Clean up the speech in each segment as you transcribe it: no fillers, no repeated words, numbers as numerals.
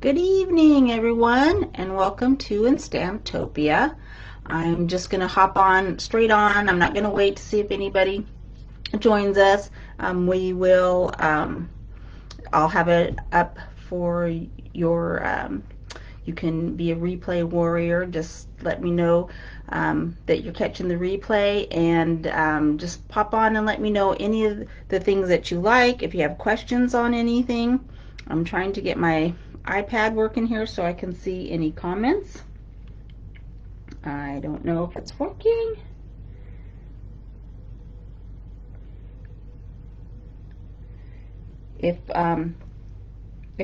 Good evening, everyone, and welcome to Instantopia. I'm just going to hop on straight on. I'm not going to wait to see if anybody joins us. I'll have it up for you can be a replay warrior. Just let me know that you're catching the replay, and just pop on and let me know any of the things that you like. If you have questions on anything, I'm trying to get my iPad working here so I can see any comments. I don't know if it's working. If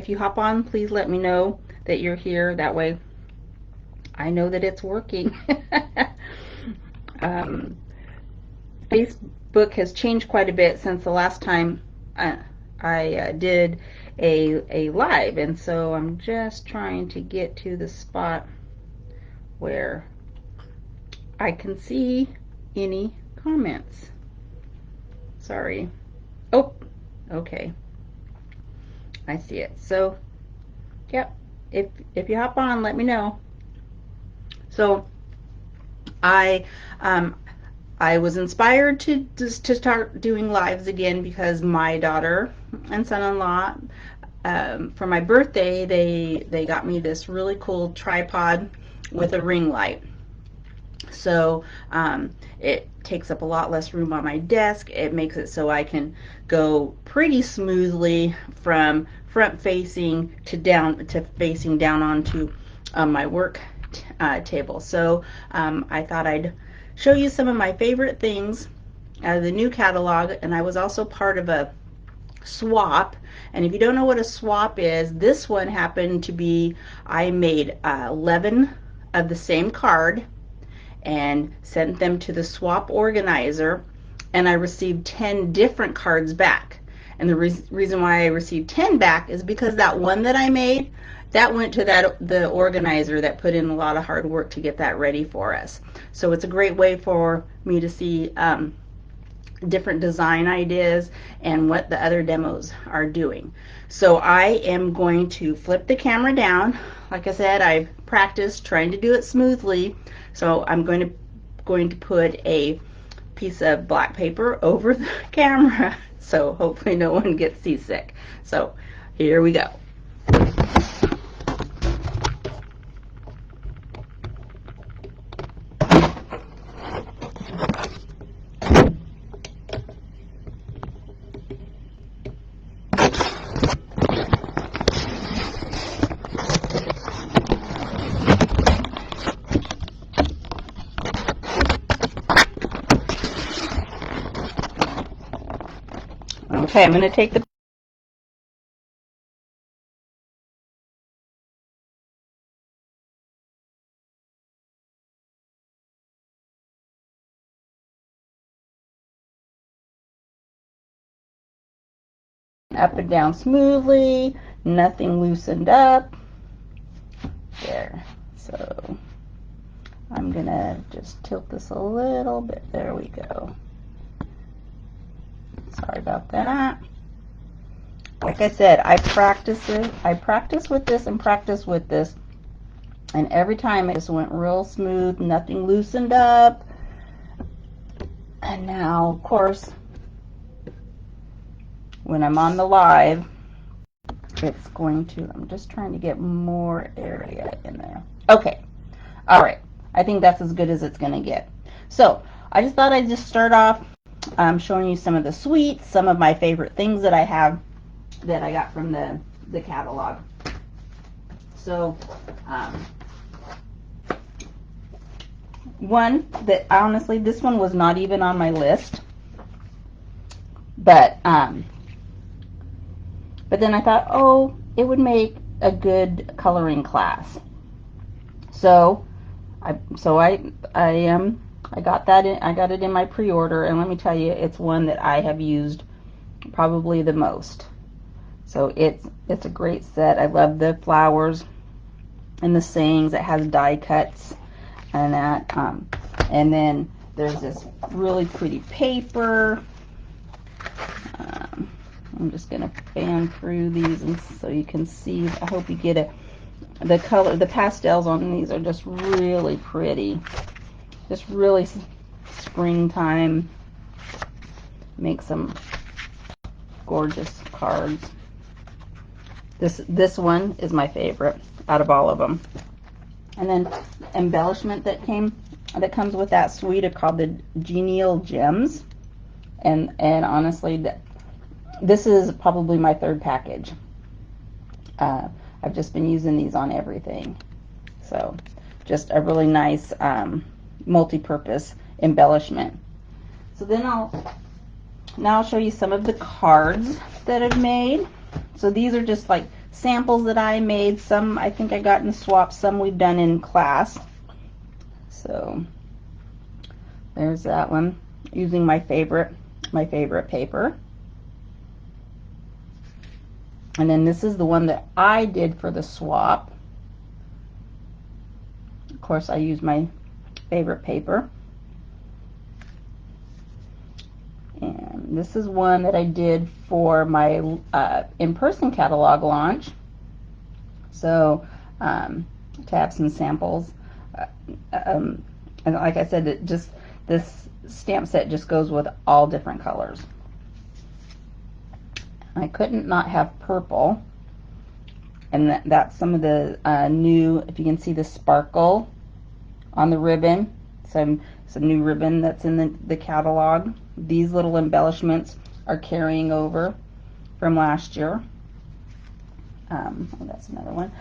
you hop on, please let me know that you're here. That way I know that it's working. Facebook has changed quite a bit since the last time I did a live, and so I'm just trying to get to the spot where I can see any comments. Sorry. Oh, okay. I see it. So, yep. If you hop on, let me know. So, I was inspired to start doing lives again because my daughter and son-in-law, for my birthday, they got me this really cool tripod with a ring light. So it takes up a lot less room on my desk. It makes it so I can go pretty smoothly from front facing to facing down onto my work table. So I thought I'd show you some of my favorite things out of the new catalog, and I was also part of a swap. And if you don't know what a swap is, this one happened to be, I made 11 of the same card and sent them to the swap organizer, and I received 10 different cards back. And the reason why I received 10 back is because that one that I made, that went to the organizer that put in a lot of hard work to get that ready for us. So it's a great way for me to see different design ideas and what the other demos are doing. So I am going to flip the camera down. Like I said, I've practiced trying to do it smoothly. So I'm going to put a piece of black paper over the camera so hopefully no one gets seasick. So here we go. Okay, I'm going to take the up and down smoothly, nothing loosened up. There. So I'm going to just tilt this a little bit. There we go. Sorry about that. Like I said, I practice with this and practice with this, and every time it just went real smooth, nothing loosened up. And now, of course, when I'm on the live, it's going to, I'm just trying to get more area in there. Okay. All right. I think that's as good as it's going to get. So I just thought I'd just start off showing you some of the sweets, some of my favorite things that I have that I got from the catalog. So one that honestly, this one was not even on my list, but then I thought, oh, it would make a good coloring class. So I got that in, I got it in my pre-order, and let me tell you, it's one that I have used probably the most. So it's a great set. I love the flowers and the sayings. It has die cuts and that. And then there's this really pretty paper. I'm just going to fan through these and so you can see. I hope you get the color, the pastels on these are just really pretty. Just really springtime. Make some gorgeous cards. This one is my favorite out of all of them. And then embellishment that comes with that suite are called the Genial Gems. And honestly, this is probably my third package. I've just been using these on everything. So just a really nice multi-purpose embellishment. So then I'll show you some of the cards that I've made. So these are just like samples that I made. Some I think I got in swaps, some we've done in class. So there's that one, using my favorite paper. And then this is the one that I did for the swap. Of course, I used my favorite paper. And this is one that I did for my in-person catalog launch. So to have some samples. And like I said, this stamp set just goes with all different colors. I couldn't not have purple, and that's some of the new, if you can see the sparkle on the ribbon, some new ribbon that's in the catalog. These little embellishments are carrying over from last year. That's another one.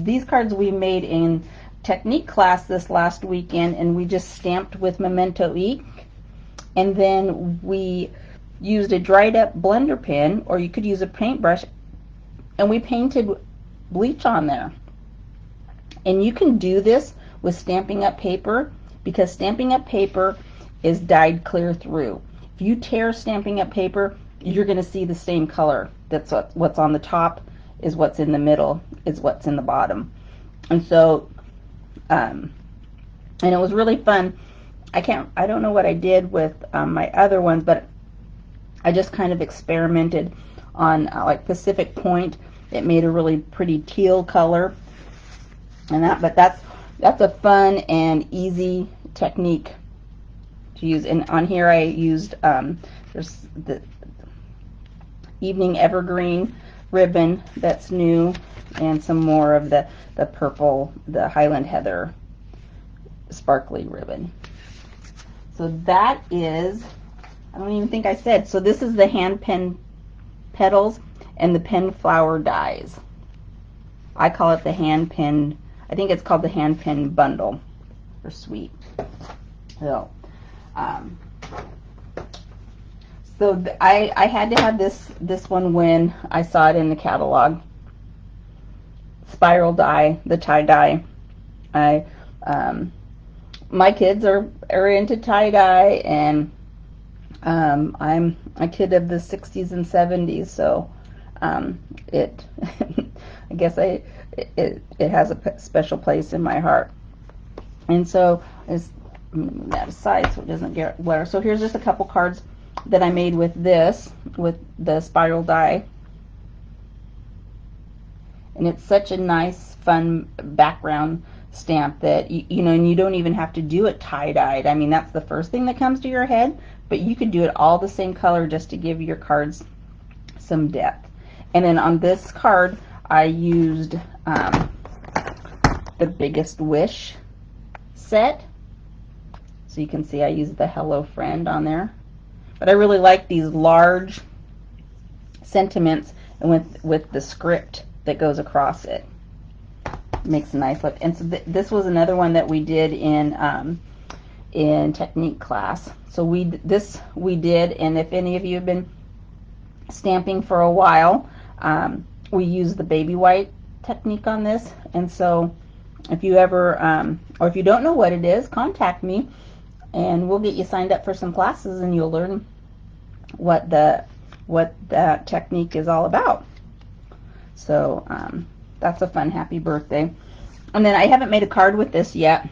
These cards we made in technique class this last weekend, and we just stamped with Memento ink, and then we used a dried up blender pen, or you could use a paintbrush, and we painted bleach on there. And you can do this with Stampin' Up paper, because Stampin' Up paper is dyed clear through. If you tear Stampin' Up paper, you're going to see the same color. That's what's on the top is what's in the middle, is what's in the bottom. And so and it was really fun. I don't know what I did with my other ones, but I just kind of experimented on like Pacific Point. It made a really pretty teal color, and but that's a fun and easy technique to use. And on here I used there's the Evening Evergreen ribbon that's new, and some more of the purple, the Highland Heather sparkly ribbon. So that is, I don't even think I said, so this is the hand pen petals and the pen flower dies. I call it the hand pen, I think it's called the hand pen bundle or suite. So, I had to have this one when I saw it in the catalog. Spiral die, the tie dye. My kids are into tie dye, and I'm a kid of the 60s and 70s, so it I guess it has a special place in my heart. And so move that aside so it doesn't get glare. So here's just a couple cards that I made with the spiral die, and it's such a nice, fun background stamp that you know, and you don't even have to do it tie-dyed. I mean, that's the first thing that comes to your head, but you could do it all the same color just to give your cards some depth. And then on this card I used the Biggest Wish set, so you can see I used the Hello Friend on there, but I really like these large sentiments and with the script that goes across it. Makes a nice look. And so this was another one that we did in technique class. So we did, and if any of you have been stamping for a while, we use the baby white technique on this. And so if you ever or if you don't know what it is, contact me and we'll get you signed up for some classes, and you'll learn what that technique is all about. So that's a fun happy birthday. And then I haven't made a card with this yet,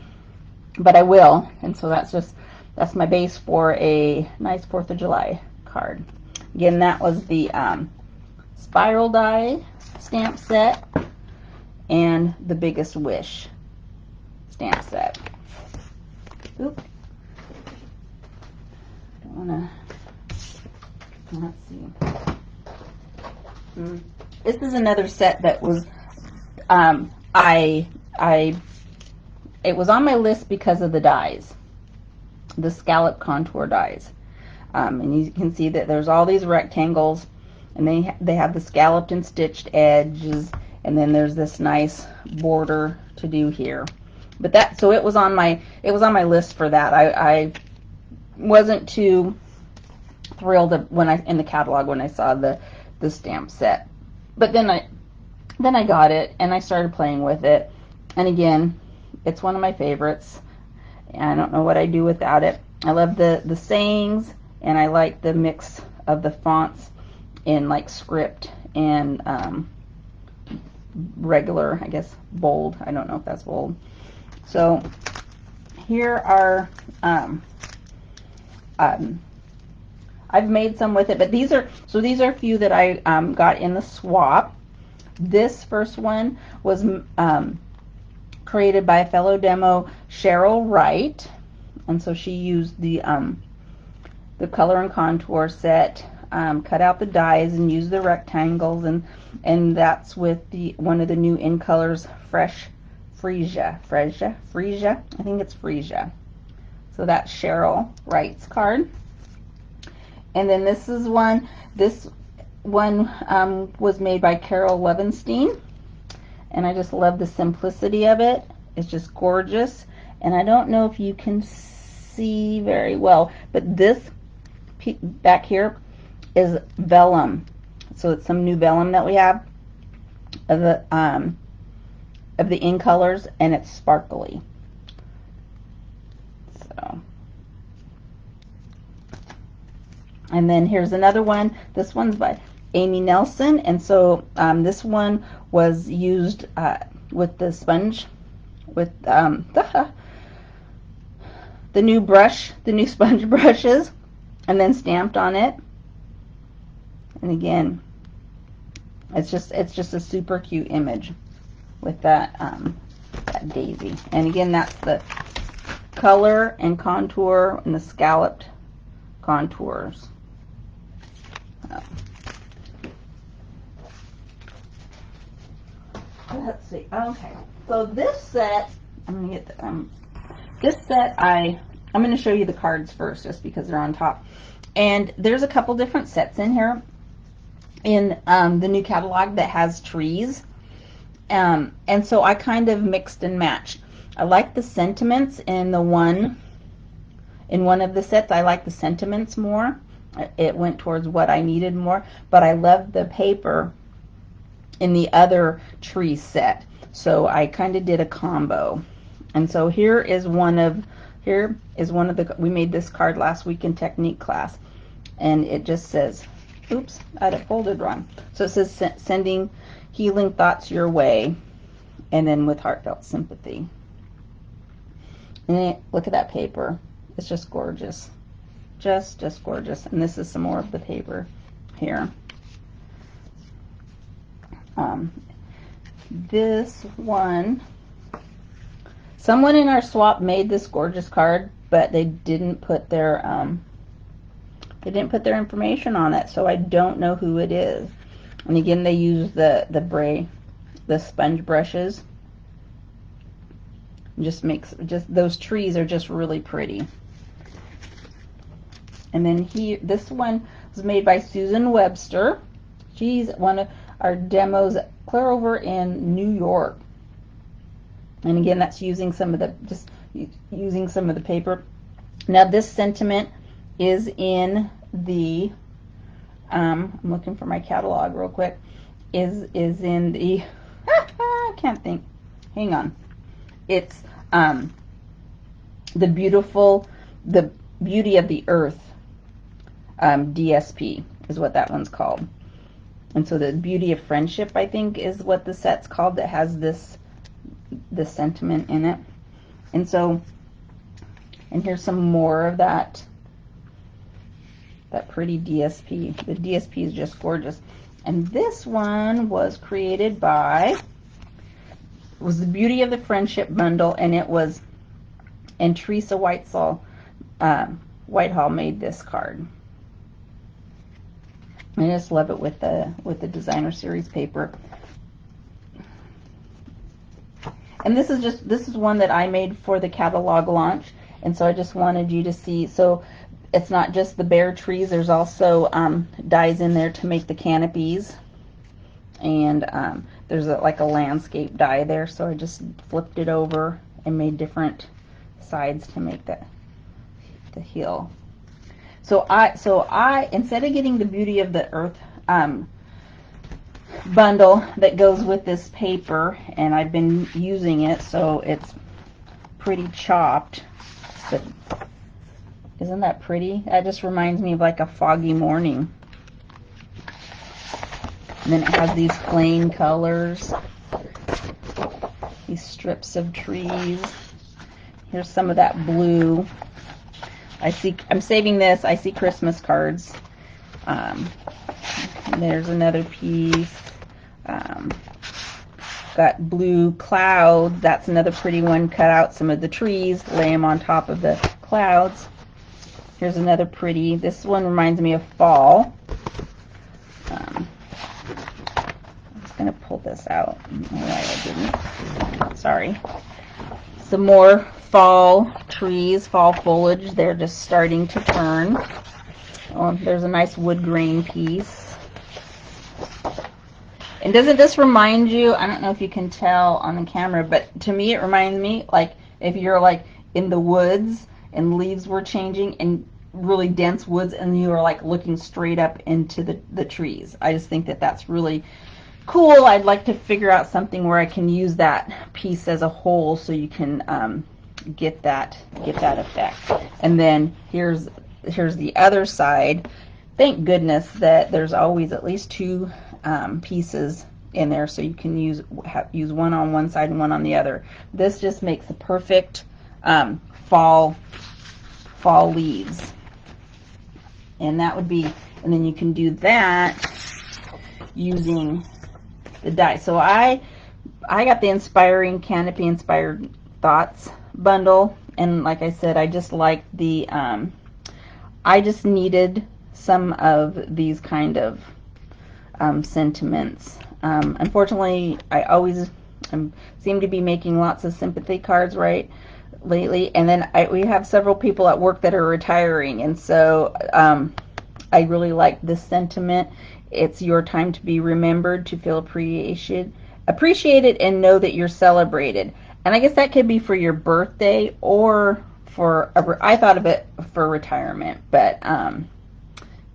but I will. And so that's my base for a nice 4th of July card. Again, that was the spiral die stamp set. and the Biggest Wish stamp set. Oop. Don't wanna, let's see. This is another set that was, it was on my list because of the dies, the scallop contour dies. And you can see that there's all these rectangles, and they have the scalloped and stitched edges, and then there's this nice border to do here. But that, so it was on my list for that. I wasn't too thrilled in the catalog when I saw the stamp set, but then I got it and I started playing with it, and again, it's one of my favorites. I don't know what I'd do without it. I love the sayings, and I like the mix of the fonts in like script and regular, I guess bold. I don't know if that's bold. So here are I've made some with it, but these are a few that I got in the swap. This first one was created by a fellow demo, Cheryl Wright, and so she used the color and contour set, cut out the dies and used the rectangles, and that's with one of the new In Colors Freesia. I think it's Freesia. So that's Cheryl Wright's card. And then this one was made by Carol Levenstein, and I just love the simplicity of it. It's just gorgeous, and I don't know if you can see very well, but this back here is vellum. So it's some new vellum that we have of the In Colors, and it's sparkly. So, and then here's another one. This one's by Amy Nelson, and so this one was used with the sponge, with the new sponge brushes, and then stamped on it. And again, it's just a super cute image with that that daisy. And again, that's the color and contour and the scalloped contours. Let's see. Okay, so this set, I'm gonna get the, this set. I'm gonna show you the cards first, just because they're on top. And there's a couple different sets in here in the new catalog that has trees, and so I kind of mixed and matched. I like the sentiments in one of the sets. I like the sentiments more. It went towards what I needed more, but I love the paper in the other tree set, so I kind of did a combo. And so here is one of the, we made this card last week in technique class, and it just says, oops, I had it folded wrong. So it says, sending healing thoughts your way, and then with heartfelt sympathy. And then, look at that paper. It's just gorgeous. Just gorgeous. And this is some more of the paper here. This one, someone in our swap made this gorgeous card, but they didn't put their information on it, so I don't know who it is. And again, they use the sponge brushes. Just those trees are just really pretty. And then this one was made by Susan Webster. She's one of our demos clear over in New York. And again, that's using some of the paper. Now this sentiment is in the I'm looking for my catalog real quick. Is in the I can't think. Hang on. It's the beauty of the earth. DSP is what that one's called. And so the beauty of friendship, I think, is what the set's called, that has this sentiment in it. And so, and here's some more of that pretty DSP. The DSP is just gorgeous. And this one was created by was the Beauty of the Friendship bundle, and it was, and Teresa Whitehall made this card. I just love it with the designer series paper. And this is one that I made for the catalog launch, and so I just wanted you to see. So it's not just the bare trees, there's also dies in there to make the canopies, and there's like a landscape die there, so I just flipped it over and made different sides to make the hill. So I instead of getting the Beauty of the Earth bundle that goes with this paper, and I've been using it, so it's pretty chopped, but isn't that pretty? That just reminds me of like a foggy morning. And then it has these plain colors, these strips of trees. Here's some of that blue. I'm saving this. I see Christmas cards. There's another piece. Got blue clouds. That's another pretty one. Cut out some of the trees, lay them on top of the clouds. Here's another pretty. This one reminds me of fall. I'm just going to pull this out. I didn't. Sorry. Some more fall trees, fall foliage. They're just starting to turn. Oh, there's a nice wood grain piece. And doesn't this remind you, I don't know if you can tell on the camera, but to me it reminds me like if you're like in the woods and leaves were changing and really dense woods and you are like looking straight up into the trees. I just think that that's really cool. I'd like to figure out something where I can use that piece as a whole so you can get that effect. And then here's the other side. Thank goodness that there's always at least two pieces in there, so you can use one on one side and one on the other. This just makes a perfect fall leaves, and that would be, and then you can do that using the die. So I got the Inspiring Canopy Inspired Thoughts bundle, and like I said, I just like the I just needed some of these kind of sentiments. Unfortunately, I always seem to be making lots of sympathy cards lately, and then we have several people at work that are retiring, and so I really like this sentiment. It's your time to be remembered, to feel appreciated, and know that you're celebrated. And I guess that could be for your birthday or for I thought of it for retirement, but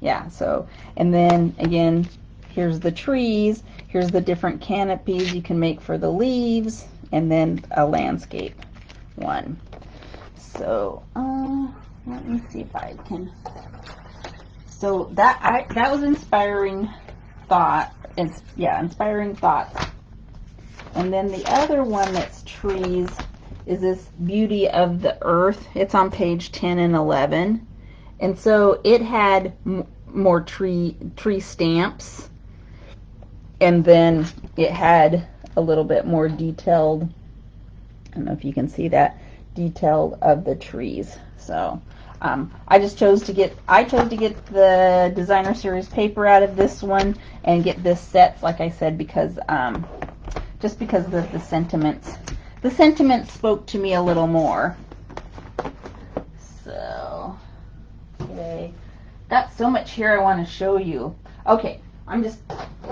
yeah. So, and then again, here's the trees, here's the different canopies you can make for the leaves, and then a landscape one. So let me see if I can. So that was Inspiring Thought. Inspiring Thoughts. And then the other one that's trees is this Beauty of the Earth. It's on page 10 and 11. And so it had more tree stamps, and then it had a little bit more detailed, I don't know if you can see that, detailed of the trees. So I chose to get the designer series paper out of this one and get this set, like I said, because just because of the sentiments. The sentiments spoke to me a little more. So, okay. Got so much here I want to show you. Okay, I'm just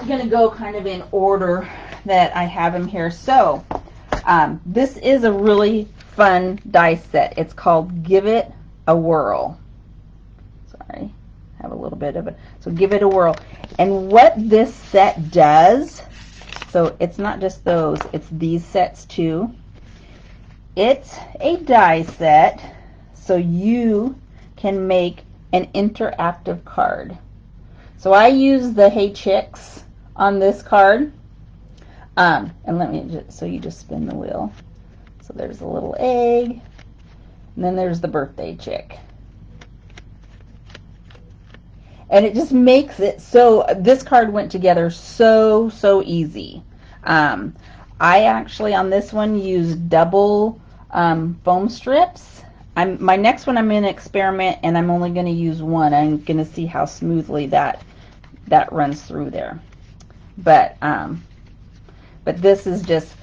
going to go kind of in order that I have them here. So, this is a really fun die set. It's called Give It a Whirl. Sorry, I have a little bit of it. So, Give It a Whirl. And what this set does, so it's not just those, it's these sets too. It's a die set, so you can make an interactive card. So I use the Hey Chicks on this card. And let me just, so you just spin the wheel. So there's a little egg, and then there's the birthday chick. And it just makes it so, this card went together so easy. I actually on this one used double foam strips. My next one I'm going to experiment, and I'm only going to use one. I'm going to see how smoothly that runs through there. But this is just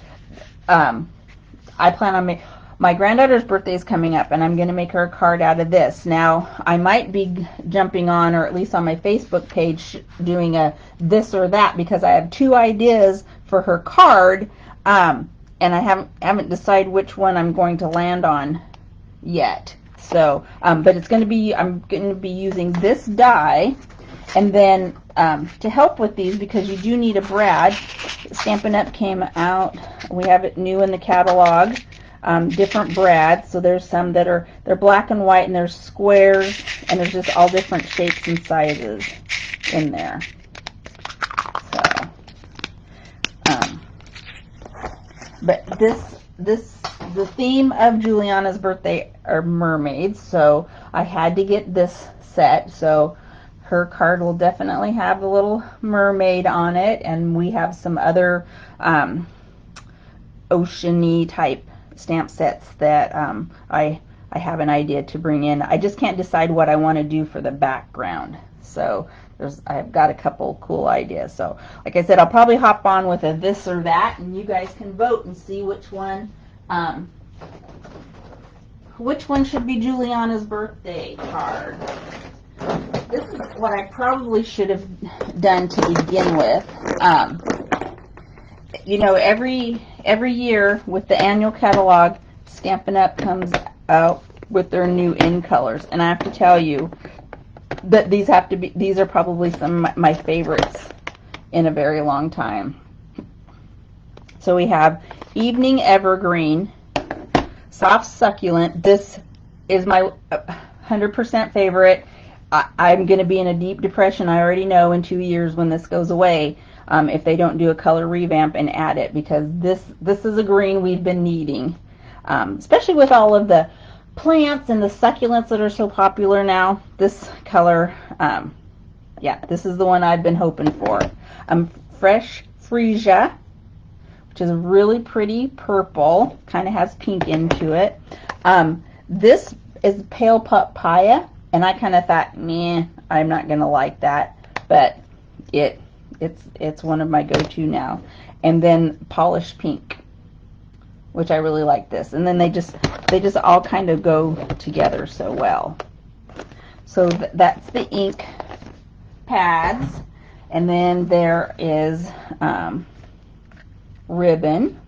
I plan on my granddaughter's birthday is coming up, and I'm going to make her a card out of this. Now, I might be jumping on, or at least on my Facebook page, doing a this or that, because I have 2 ideas for her card, and I haven't decided which one I'm going to land on yet. So, but it's going to be, I'm going to be using this die, and then to help with these, because you do need a brad, Stampin' Up! Came out, we have it new in the catalog, different brads. So there's some that they're black and white, and there's squares, and there's just all different shapes and sizes in there. So, but the theme of Juliana's birthday are mermaids, so I had to get this set. So her card will definitely have the little mermaid on it, and we have some other ocean-y type stamp sets that I have an idea to bring in. I just can't decide what I want to do for the background. So I've got a couple cool ideas. So like I said, I'll probably hop on with a this or that, and you guys can vote and see which one should be Juliana's birthday card. This is what I probably should have done to begin with. You know, every year with the annual catalog, Stampin' Up! Comes out with their new in colors, and I have to tell you that these are probably some of my favorites in a very long time. So we have Evening Evergreen, Soft Succulent. This is my 100% favorite. I'm going to be in a deep depression, I already know, in 2 years when this goes away, if they don't do a color revamp and add it, because this is a green we've been needing, especially with all of the plants and the succulents that are so popular now. This color, yeah, this is the one I've been hoping for. Fresh Freesia, which is a really pretty purple, kind of has pink into it. This is Pale Papaya, and I kind of thought, meh, I'm not gonna like that, but it's one of my go-to now. And then Polished Pink, which I really like this. And then they just all kind of go together so well. So that's the ink pads, and then there is ribbon.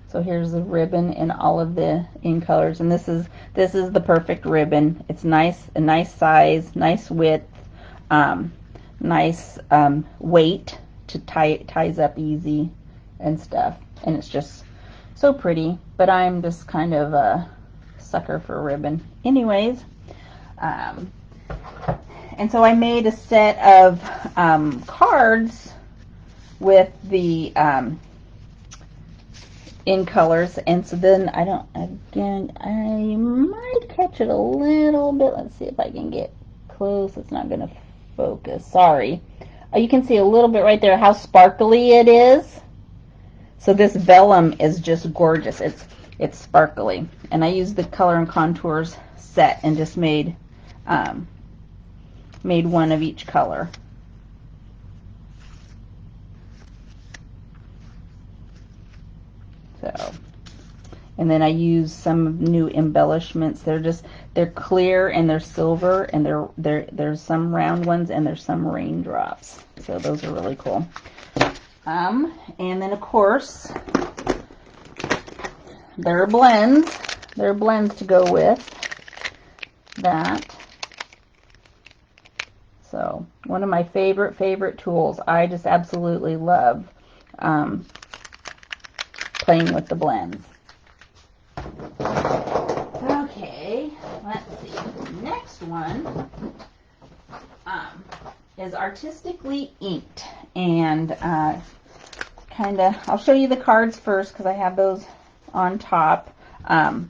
So here's the ribbon in all of the in colors, and this is the perfect ribbon. It's nice, a nice size, nice width, nice weight to ties up easy and stuff, and it's just so pretty. But I'm just kind of a sucker for ribbon anyways. And so I made a set of cards with the in colors, and so then I might catch it a little bit. Let's see if I can get close. It's not going to focus, sorry. You can see a little bit right there how sparkly it is. So this vellum is just gorgeous. It's sparkly, and I used the Color and Contours set and just made one of each color. So, and then I use some new embellishments. They're clear and they're silver, and there's some round ones and there's some raindrops. So those are really cool. And then of course there are blends. There are blends to go with that. So one of my favorite tools. I just absolutely love playing with the blends. Okay, let's see. The next one is Artistically Inked, and I'll show you the cards first because I have those on top. I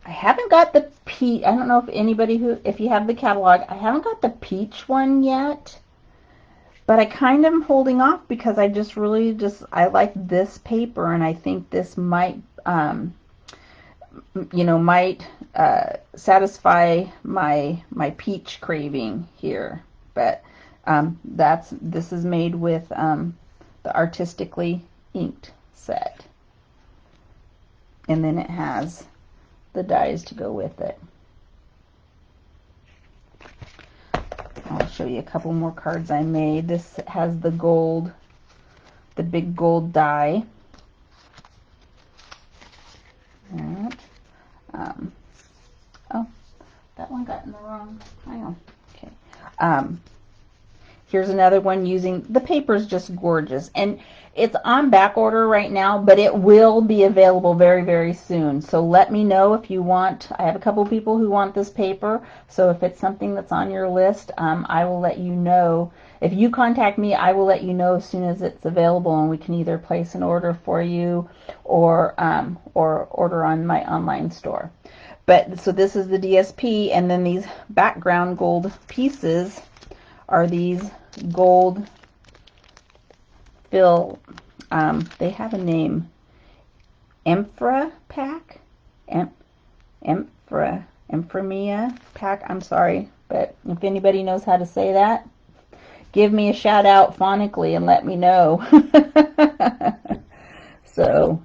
haven't got the peach. I don't know if anybody if you have the catalog, I haven't got the peach one yet, but I kind of am holding off because I just really I like this paper, and I think this might, you know, might satisfy my peach craving here. But this is made with the artistically inked set, and then it has the dies to go with it. I'll show you a couple more cards I made. This has the gold, the big gold die. That. Oh, that one got in the wrong pile. Okay. Here's another one using, the paper is just gorgeous. And it's on back order right now, but it will be available very, very soon. So let me know if you want. I have a couple people who want this paper. So if it's something that's on your list, I will let you know. If you contact me, I will let you know as soon as it's available, and we can either place an order for you or order on my online store. But so this is the DSP, and then these background gold pieces are these gold fill, they have a name, Emphra pack, Emphramia pack, I'm sorry, but if anybody knows how to say that, give me a shout out phonically and let me know. So,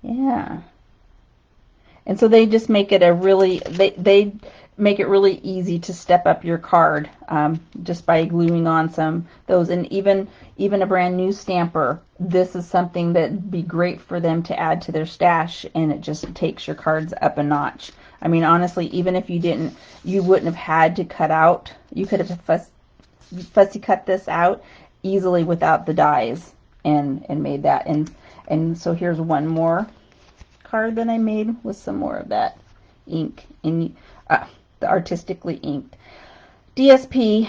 yeah. And so they just make it a really, they make it really easy to step up your card just by gluing on some those. And even a brand new stamper, this is something that'd be great for them to add to their stash, and it just takes your cards up a notch. I mean, honestly, even if you wouldn't have had to cut out, you could have fussy cut this out easily without the dies and made that. And so here's one more card that I made with some more of that ink in the artistically inked DSP.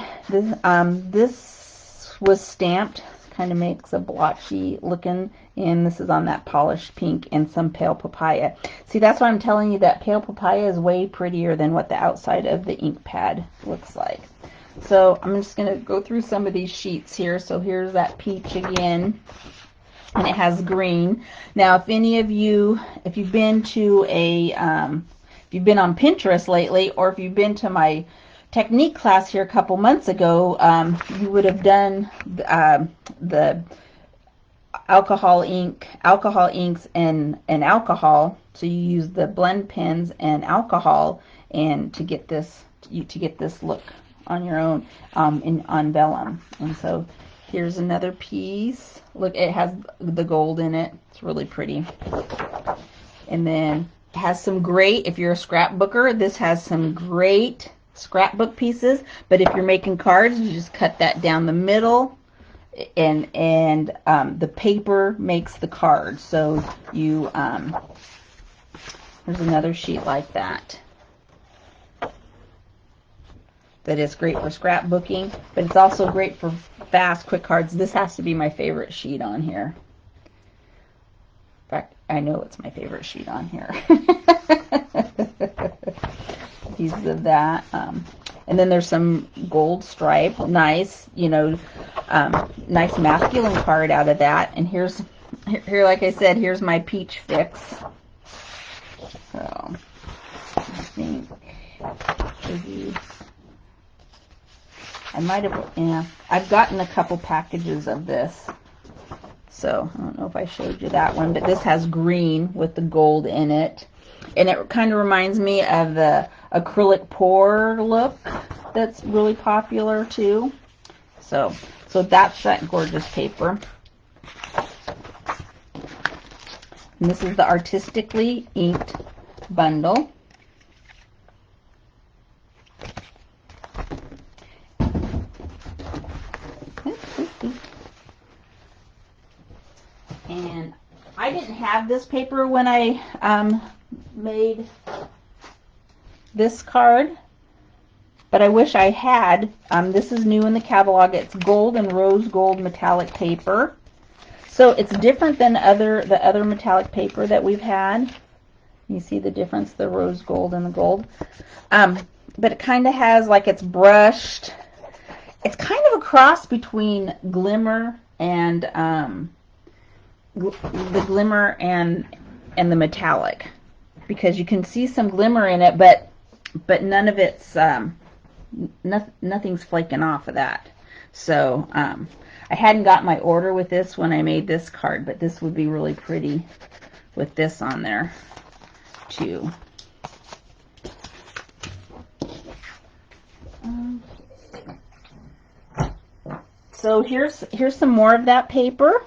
This was stamped, kind of makes a blotchy looking, and this is on that polished pink and some pale papaya. See, that's why I'm telling you that pale papaya is way prettier than what the outside of the ink pad looks like. So I'm just going to go through some of these sheets here. So here's that peach again, and it has green. Now, if any of you, if you've been to if you've been on Pinterest lately, or if you've been to my technique class here a couple months ago, you would have done the alcohol inks and alcohol. So you use the blend pens and alcohol, and to get this look on your own on vellum. And so here's another piece. Look, it has the gold in it. It's really pretty. And then it has some great, if you're a scrapbooker, this has some great scrapbook pieces. But if you're making cards, you just cut that down the middle, and the paper makes the card. So you there's another sheet like that. That is great for scrapbooking, but it's also great for fast, quick cards. This has to be my favorite sheet on here. In fact, I know it's my favorite sheet on here. Pieces of that. And then there's some gold stripe. Nice, you know, nice masculine card out of that. And here, like I said, here's my peach fix. So, I think I might have, yeah, I've gotten a couple packages of this. So I don't know if I showed you that one, but this has green with the gold in it. And it kind of reminds me of the acrylic pour look that's really popular too. So that's that gorgeous paper. And this is the artistically inked bundle. And I didn't have this paper when I made this card, but I wish I had. This is new in the catalog. It's gold and rose gold metallic paper. So it's different than the other metallic paper that we've had. You see the difference, the rose gold and the gold. But it kind of has, like, it's brushed. it's kind of a cross between glimmer and the glimmer and the metallic, because you can see some glimmer in it, but none of it's nothing's flaking off of that. So I hadn't got my order with this when I made this card, but this would be really pretty with this on there too. So here's some more of that paper,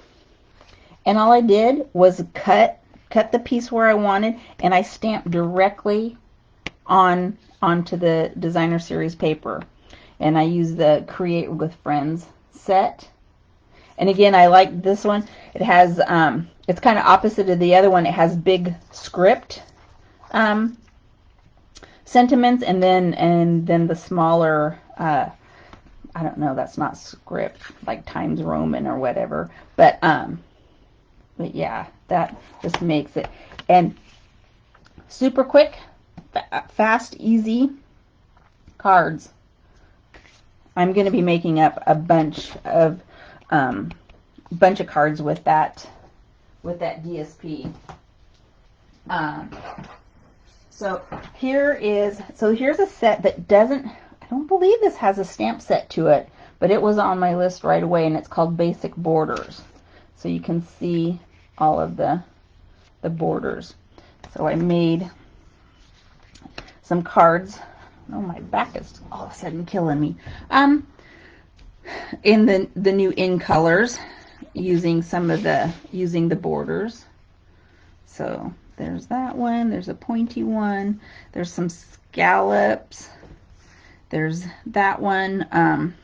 and all I did was cut the piece where I wanted, and I stamped directly onto the designer series paper. And I used the Create with Friends set. And again, I like this one. It has it's kind of opposite of the other one. It has big script sentiments, and then the smaller I don't know, that's not script, like Times Roman or whatever. But yeah, that just makes it. And super quick, fast, easy cards. I'm going to be making up a bunch of cards with that DSP. So here's a set that doesn't. I don't believe this has a stamp set to it, but it was on my list right away, and it's called Basic Borders. So you can see all of the borders. So I made some cards. Oh, my back is all of a sudden killing me. In the new in colors, using the borders. So there's that one. There's a pointy one. There's some scallops. There's that one,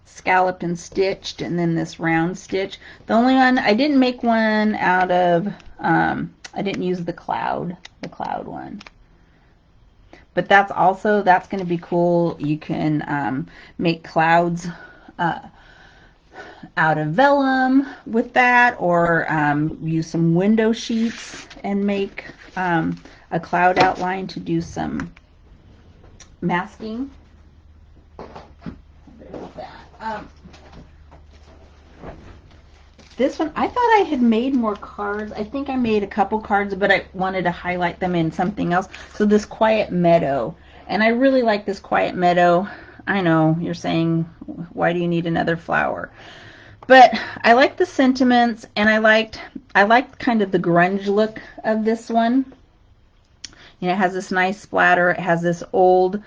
scalloped and stitched, and then this round stitch. The only one I didn't make one out of. I didn't use the cloud one. But that's going to be cool. You can make clouds out of vellum with that, or use some window sheets and make a cloud outline to do some masking. There's that. This one, I thought I had made more cards. I think I made a couple cards, but I wanted to highlight them in something else. So this Quiet Meadow. And I really like this Quiet Meadow. I know, you're saying, why do you need another flower? But I like the sentiments, and I liked kind of the grunge look of this one. You know, it has this nice splatter. It has this old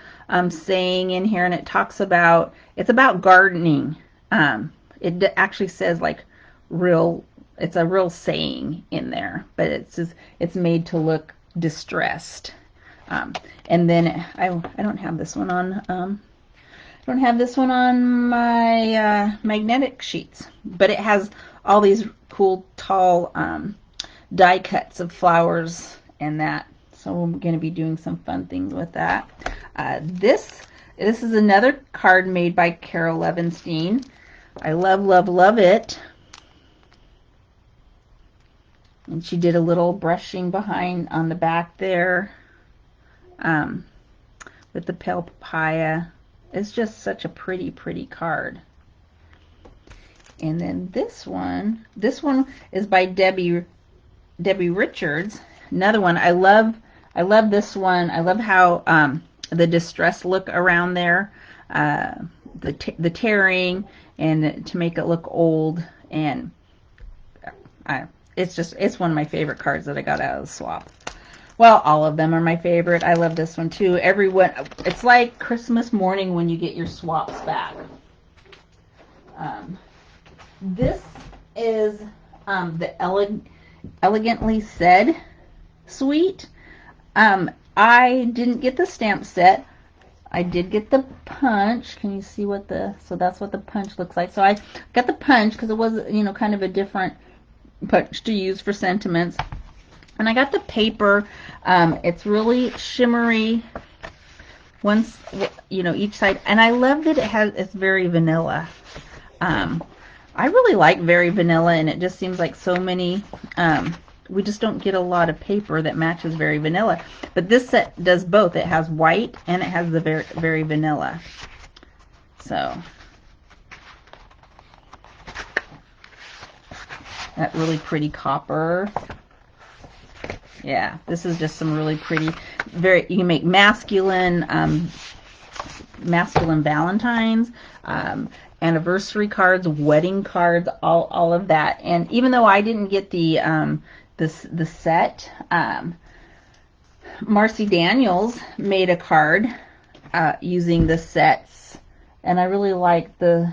saying in here, and it talks about, it's about gardening. It actually says like it's a real saying in there, but it's made to look distressed. And then I don't have this one on. I don't have this one on my magnetic sheets, but it has all these cool tall die cuts of flowers and that. So we're going to be doing some fun things with that. This is another card made by Carol Levenstein. I love it. And she did a little brushing behind on the back there with the pale papaya. It's just such a pretty card. And then this one is by Debbie Richards. Another one. I love this one. I love how the distress look around there, the tearing, and to make it look old. And it's one of my favorite cards that I got out of the swap. Well, all of them are my favorite. I love this one too. Everyone, it's like Christmas morning when you get your swaps back. This is the Elegantly Said suite. I didn't get the stamp set. I did get the punch. Can you see so that's what the punch looks like. So I got the punch because it was, kind of a different punch to use for sentiments. And I got the paper. It's really shimmery. Once, each side. And I love that it's very vanilla. I really like very vanilla, and it just seems like so many, we just don't get a lot of paper that matches very vanilla. But this set does both. It has white and it has the very vanilla. So That really pretty copper. Yeah, this is just some really pretty, you can make masculine Valentines, anniversary cards, wedding cards, all of that. And even though I didn't get the set, Marcy Daniels made a card using the sets, and I really like the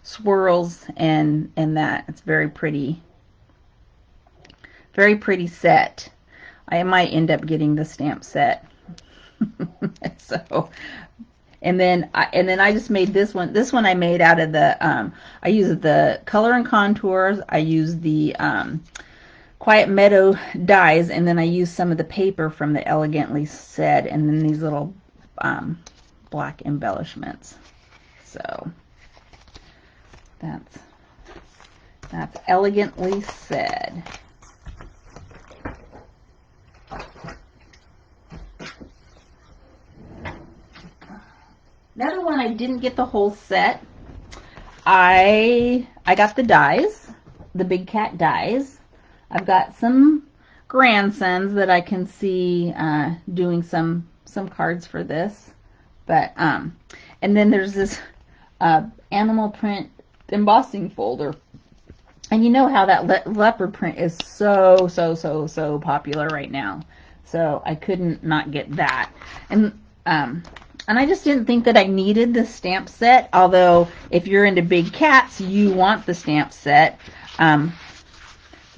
swirls and that. It's very pretty. Very pretty set. I might end up getting the stamp set. So, and then I just made this one. This one I made out of the I used the Color and Contours. I used the Quiet Meadow dies, and then I used some of the paper from the Elegantly Said, and then these little black embellishments. So that's Elegantly Said. Another one, I didn't get the whole set. I got the dies, the Big Cat dies. I've got some grandsons that I can see doing some cards for this. But and then there's this animal print embossing folder. And you know how that leopard print is so popular right now. So I couldn't not get that. And I just didn't think that I needed the stamp set, although if you're into big cats, you want the stamp set. I'm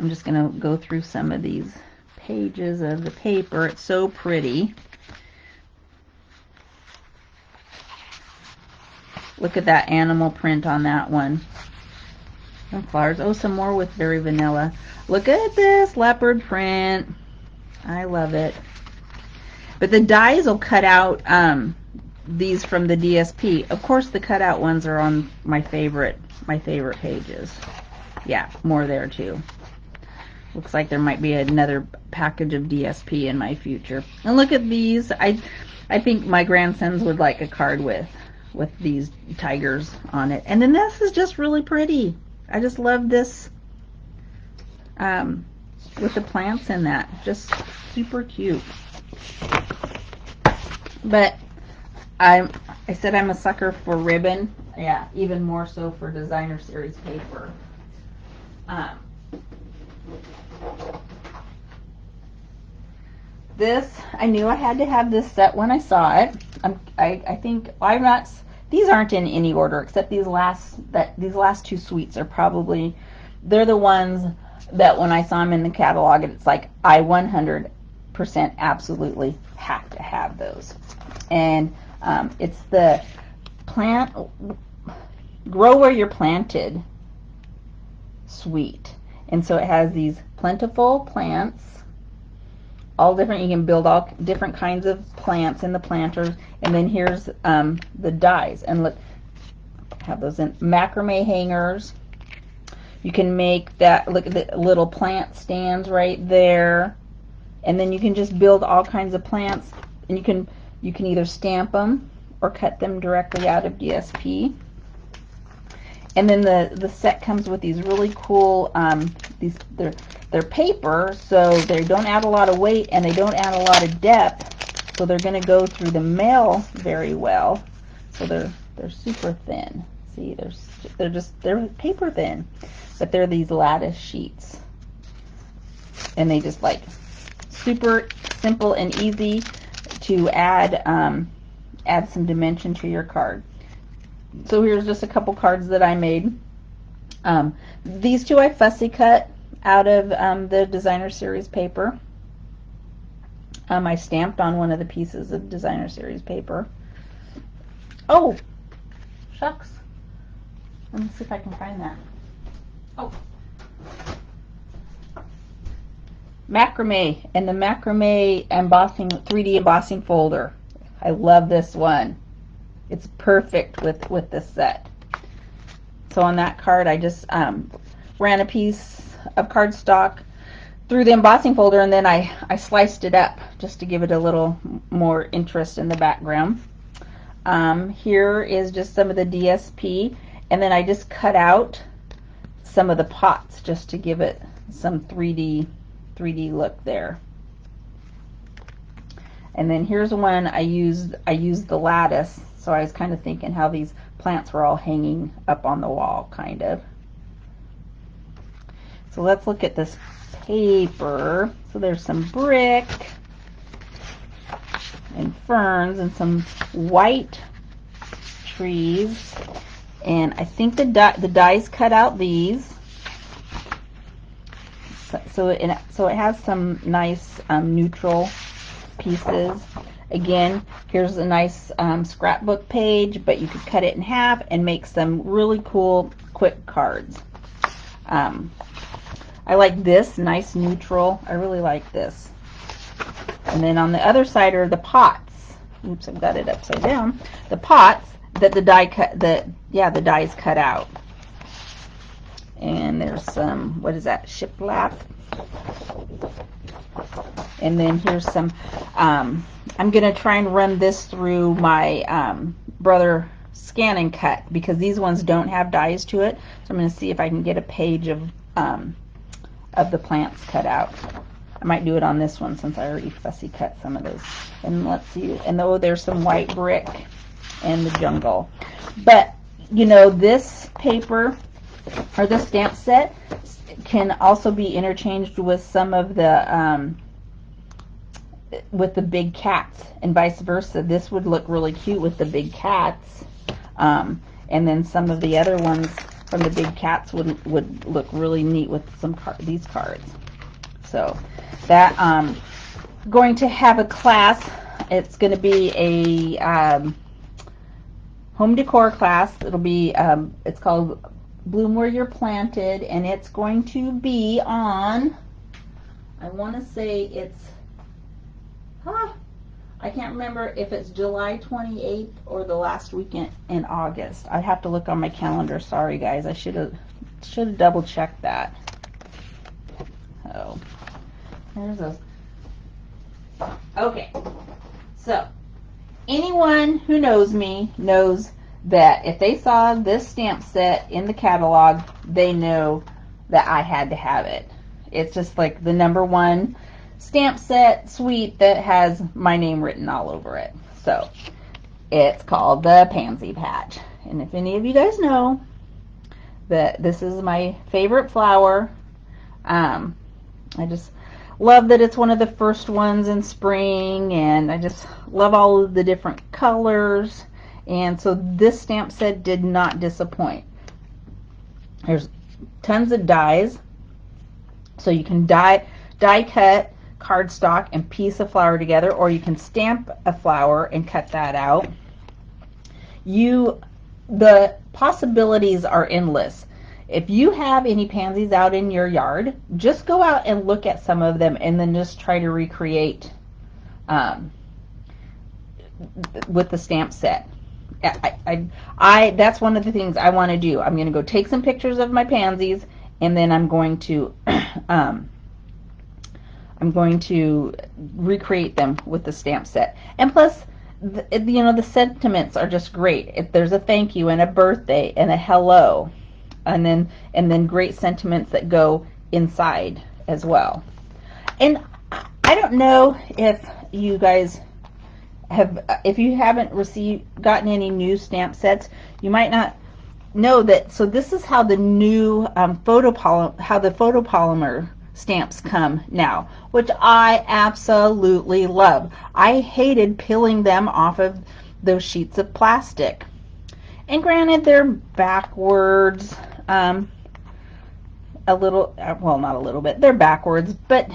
just going to go through some of these pages of the paper. It's so pretty. Look at that animal print on that one. Some flowers. Oh, some more with Very Vanilla. Look at this leopard print. I love it. But the dies will cut out these from the DSP. Of course, the cutout ones are on my favorite pages. Yeah, more there too. Looks like there might be another package of DSP in my future. And look at these. I think my grandsons would like a card with these tigers on it. And then this is just really pretty. I just love this with the plants in that. Just super cute. But I said I'm a sucker for ribbon. Yeah, even more so for designer series paper. This, I knew I had to have this set when I saw it. I think I'm not. These aren't in any order except these last two suites are probably, they're the ones that when I saw them in the catalog, it's like I 100% absolutely have to have those. And it's the Grow Where You're Planted suite. And so it has these plentiful plants, all different. You can build all different kinds of plants in the planters. And then here's the dies. And look, have those in macrame hangers. You can make that, look at the little plant stands right there. And then you can just build all kinds of plants. And you can either stamp them or cut them directly out of DSP. And then the set comes with these really cool, they're paper, so they don't add a lot of weight and they don't add a lot of depth, so they're going to go through the mail very well. So they're super thin. See, they're paper thin, but they're these lattice sheets, and they just like super simple and easy to add some dimension to your card. So here's just a couple cards that I made. These two I fussy cut out of the designer series paper. I stamped on one of the pieces of designer series paper. Oh, shucks. Let me see if I can find that. Oh. Macrame, and the macrame embossing, 3D embossing folder. I love this one. It's perfect with this set. So on that card, I just ran a piece of cardstock through the embossing folder, and then I sliced it up just to give it a little more interest in the background. Here is just some of the DSP, and then I just cut out some of the pots just to give it some 3D look there. And then here's one I used the lattice, so I was kind of thinking how these plants were all hanging up on the wall, kind of. So let's look at this paper. So there's some brick and ferns and some white trees, and I think the dies cut out these. So it has some nice neutral pieces. Again, here's a nice scrapbook page, but you could cut it in half and make some really cool quick cards. I like this nice neutral. I really like this. And then on the other side are the pots. Oops, I've got it upside down. The pots that the die is cut out. And there's some, what is that, shiplap? And then here's some, I'm going to try and run this through my Brother Scan and Cut, because these ones don't have dies to it. So I'm going to see if I can get a page of the plants cut out. I might do it on this one since I already fussy cut some of those. And let's see, and though there's some white brick and the jungle. But, you know, this paper, or this stamp set, can also be interchanged with some of the big cats, and vice versa. This would look really cute with the big cats, and then some of the other ones from the big cats would look really neat with these cards. So that going to have a class. It's going to be a home decor class. It'll be it's called Bloom Where You're Planted, and it's going to be on, I want to say it's, I can't remember if it's July 28th or the last weekend in August. I'd have to look on my calendar. Sorry guys, I should have double checked that. Oh, there's those. Okay, so anyone who knows me knows that if they saw this stamp set in the catalog, they know that I had to have it. It's just like the #1 stamp set suite that has my name written all over it. So it's called the Pansy Patch. And if any of you guys know that this is my favorite flower, I just love that it's one of the first ones in spring, and I just love all of the different colors. And so this stamp set did not disappoint. There's tons of dies, so you can die cut cardstock and piece a flower together, or you can stamp a flower and cut that out. The possibilities are endless. If you have any pansies out in your yard, just go out and look at some of them and then just try to recreate with the stamp set. That's one of the things I want to do. I'm going to go take some pictures of my pansies, and then I'm going to recreate them with the stamp set. And plus, the sentiments are just great. If there's a thank you and a birthday and a hello, and then great sentiments that go inside as well. And I don't know if you guys if you haven't gotten any new stamp sets, you might not know that. So this is how the new photopolymer stamps come now, which I absolutely love. I hated peeling them off of those sheets of plastic. And granted, they're backwards a little, well, not a little bit, they're backwards, but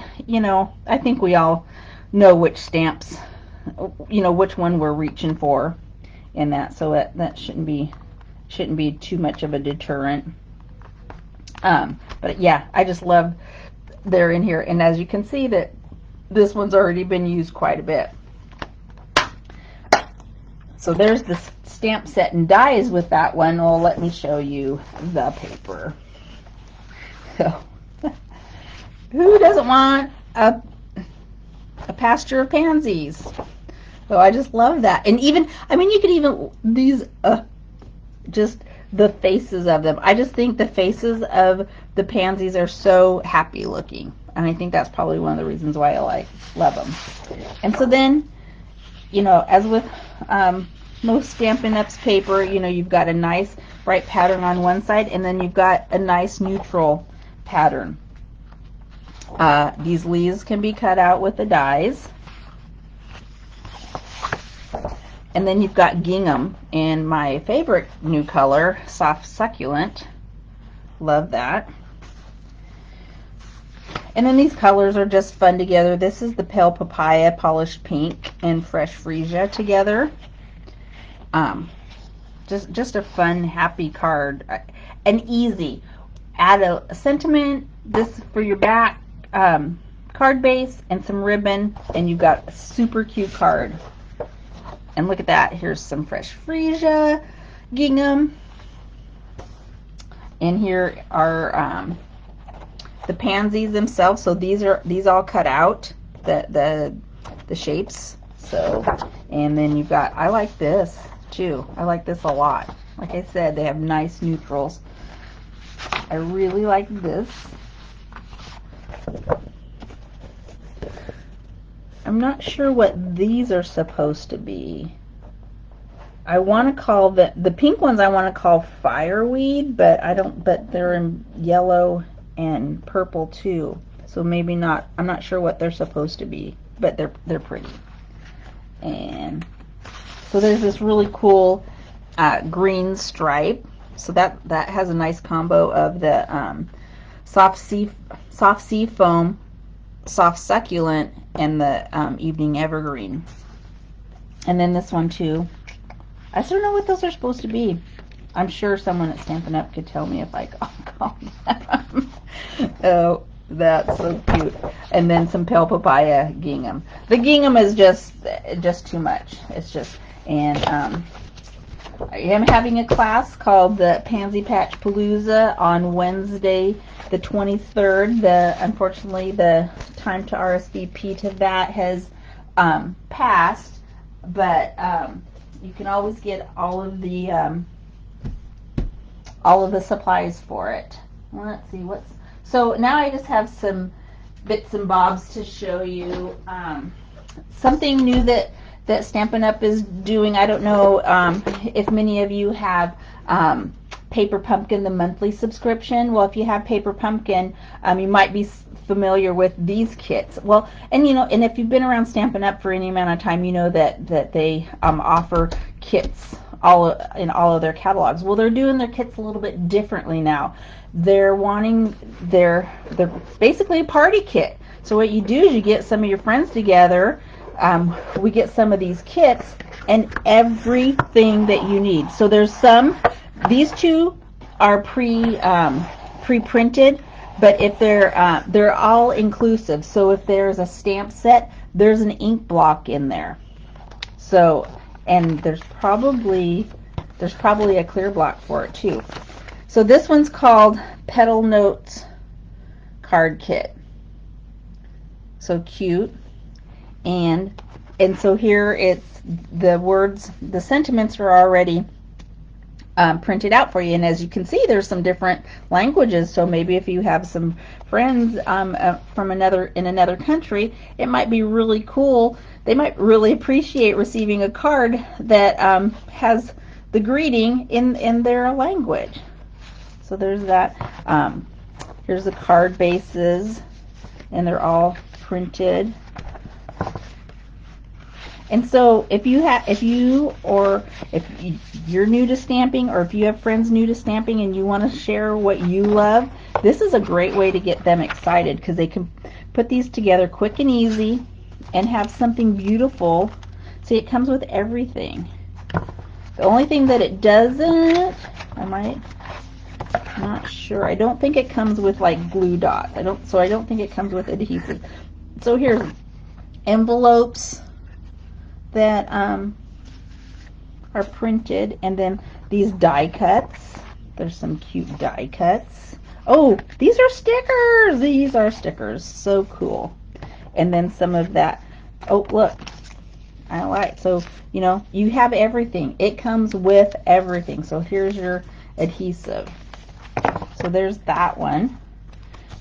I think we all know which stamps, which one we're reaching for in that, so that shouldn't be too much of a deterrent. But yeah, I just love they're in here, and as you can see that this one's already been used quite a bit. So there's the stamp set and dies with that one. Well, let me show you the paper. So who doesn't want a pasture of pansies? So I just love that. And even, I mean, you could even, these just the faces of them. I just think the faces of the pansies are so happy looking. And I think that's probably one of the reasons why I love them. And so then, as with most Stampin' Up's paper, you've got a nice bright pattern on one side, and then you've got a nice neutral pattern. These leaves can be cut out with the dies. And then you've got gingham in my favorite new color, Soft Succulent. Love that. And then these colors are just fun together. This is the Pale Papaya, Polished Pink, and Fresh Freesia together. Just a fun, happy card. And easy. Add a sentiment, this for your back, card base, and some ribbon, and you've got a super cute card. And look at that. Here's some Fresh Freesia, gingham. And here are the pansies themselves. So these all cut out, the shapes. So, and then you've got, I like this too. I like this a lot. Like I said, they have nice neutrals. I really like this. I'm not sure what these are supposed to be. I want to call the pink ones I want to call fireweed, but they're in yellow and purple too. So maybe not. I'm not sure what they're supposed to be, but they're pretty. And so there's this really cool green stripe. So that has a nice combo of the soft sea foam, Soft Succulent, and the Evening Evergreen. And then this one too. I just don't know what those are supposed to be. I'm sure someone at Stampin' Up could tell me if I call them. Oh, that's so cute. And then some Pale Papaya gingham. The gingham is just too much. It's just, and I am having a class called the Pansy Patch Palooza on Wednesday, the 23rd. Unfortunately, the time to RSVP to that has passed, but you can always get all of the supplies for it. Well, let's see so now I just have some bits and bobs to show you. Something new that Stampin' Up is doing. I don't know if many of you have Paper Pumpkin, the monthly subscription. Well, if you have Paper Pumpkin, you might be familiar with these kits. Well, and and if you've been around Stampin' Up for any amount of time, you know that they offer kits in all of their catalogs. Well, they're doing their kits a little bit differently now. They're basically a party kit. So what you do is you get some of your friends together. We get some of these kits and everything that you need. So there's these two are pre-printed, but if they're all inclusive. So if there's a stamp set, there's an ink block in there. So, and there's probably a clear block for it too. So this one's called Petal Notes Card Kit. So cute. And so here it's the words, the sentiments are already printed out for you. And as you can see, there's some different languages. So maybe if you have some friends from another country, it might be really cool. They might really appreciate receiving a card that has the greeting in their language. So there's that. Here's the card bases, and they're all printed. And so if you're new to stamping, or if you have friends new to stamping and you want to share what you love, this is a great way to get them excited, because they can put these together quick and easy and have something beautiful. See, it comes with everything. The only thing that it doesn't, I'm not sure. I don't think it comes with like glue dots. I don't think it comes with adhesive. So here's envelopes that are printed, and then these die cuts. There's some cute die cuts. Oh, these are stickers. These are stickers. So cool. And then some of that. Oh, look. So you have everything. It comes with everything. So here's your adhesive. So there's that one.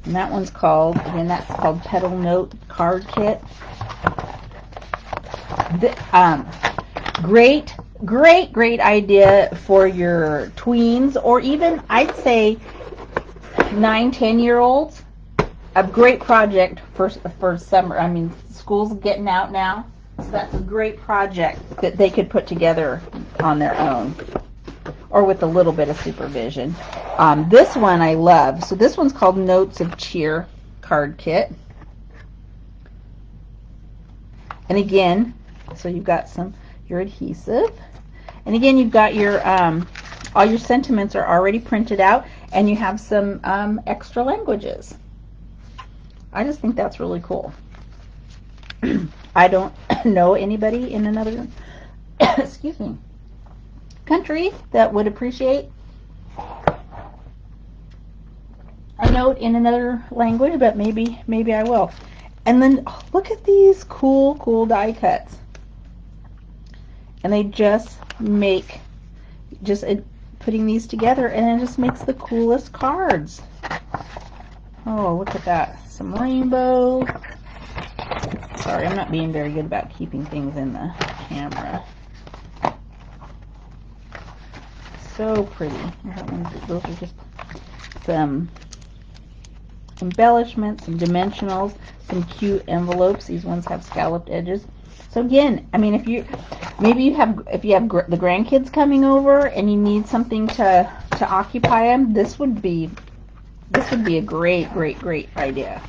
And that one's called, again, that's called Petal Note Card Kit. Great idea for your tweens, or even, I'd say, 9-10-year-olds. A great project for summer. I mean, school's getting out now, so that's a great project that they could put together on their own, or with a little bit of supervision. This one I love. So this one's called Notes of Cheer Card Kit. And again, so you've got your adhesive. And again, you've got your, all your sentiments are already printed out, and you have some extra languages. I just think that's really cool. I don't know anybody in another, excuse me, country that would appreciate a note in another language, but maybe I will. And then look at these cool die cuts. And they just make, putting these together, and it just makes the coolest cards. Oh, look at that. Some rainbow. Sorry, I'm not being very good about keeping things in the camera. So pretty. Those are just some embellishments, some dimensionals, some cute envelopes. These ones have scalloped edges. So again, I mean, if you have the grandkids coming over and you need something to occupy them, this would be a great idea.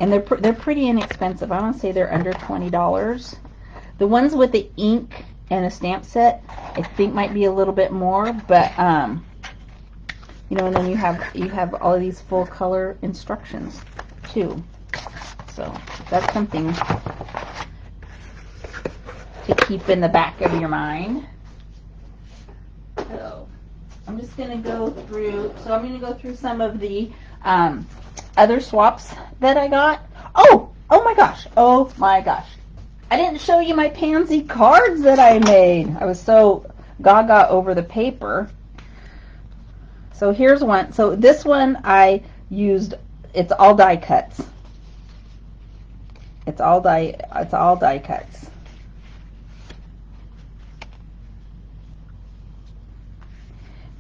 And they're pretty inexpensive. I want to say they're under $20. The ones with the ink and a stamp set, I think might be a little bit more, but you know, and then you have all of these full color instructions too. So that's something to keep in the back of your mind. So I'm just going to go through. So I'm going to go through some of the other swaps that I got. Oh my gosh! I didn't show you my pansy cards that I made. I was so gaga over the paper. So here's one. So this one I used. It's all die cuts. It's all die cuts.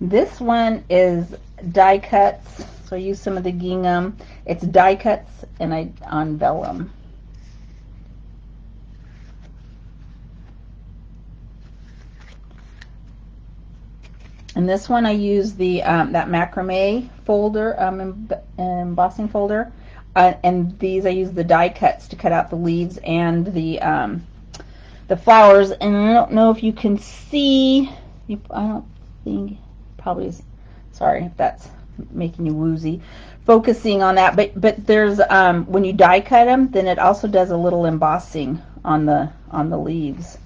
This one is die cuts. So I used some of the gingham. It's die cuts and on vellum. And this one I used the that macrame folder, embossing folder, and these I used the die cuts to cut out the leaves and the flowers. And I don't know if you can see. I don't think probably is. Sorry if that's making you woozy. Focusing on that, but there's when you die cut them, then it also does a little embossing on the leaves.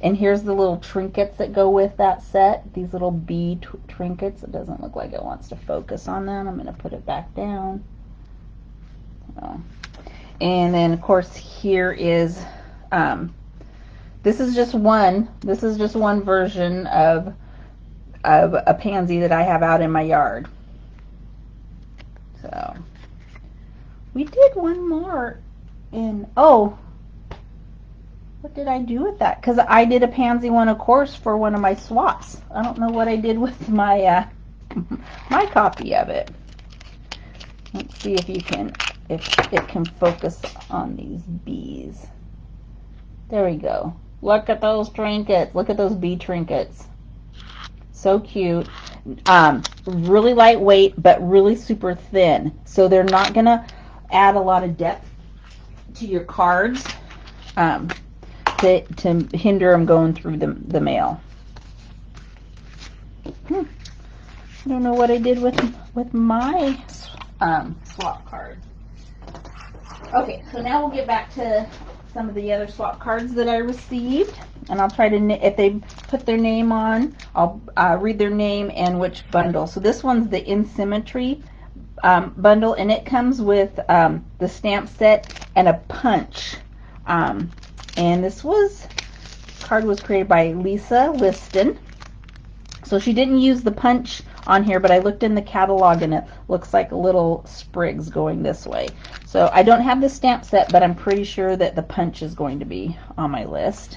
And here's the little trinkets that go with that set. These little bead trinkets. It doesn't look like it wants to focus on them. I'm going to put it back down. And then of course here is this is just one version of a pansy that I have out in my yard. So we did one more in what did I do with that? Because I did a pansy one, of course, for one of my swaps. I don't know what I did with my my copy of it. Let's see if it can focus on these bees. There we go. Look at those trinkets. Look at those bee trinkets. So cute. Really lightweight, but really super thin. So they're not gonna add a lot of depth to your cards. To hinder them going through the mail. I don't know what I did with my swap card. Okay, so now we'll get back to some of the other swap cards that I received, and I'll try to, if they put their name on, I'll read their name and which bundle. So this one's the In Symmetry bundle, and it comes with the stamp set and a punch. And this was card was created by Lisa Liston. So she didn't use the punch on here, but I looked in the catalog and it looks like little sprigs going this way. So I don't have the stamp set, but I'm pretty sure that the punch is going to be on my list.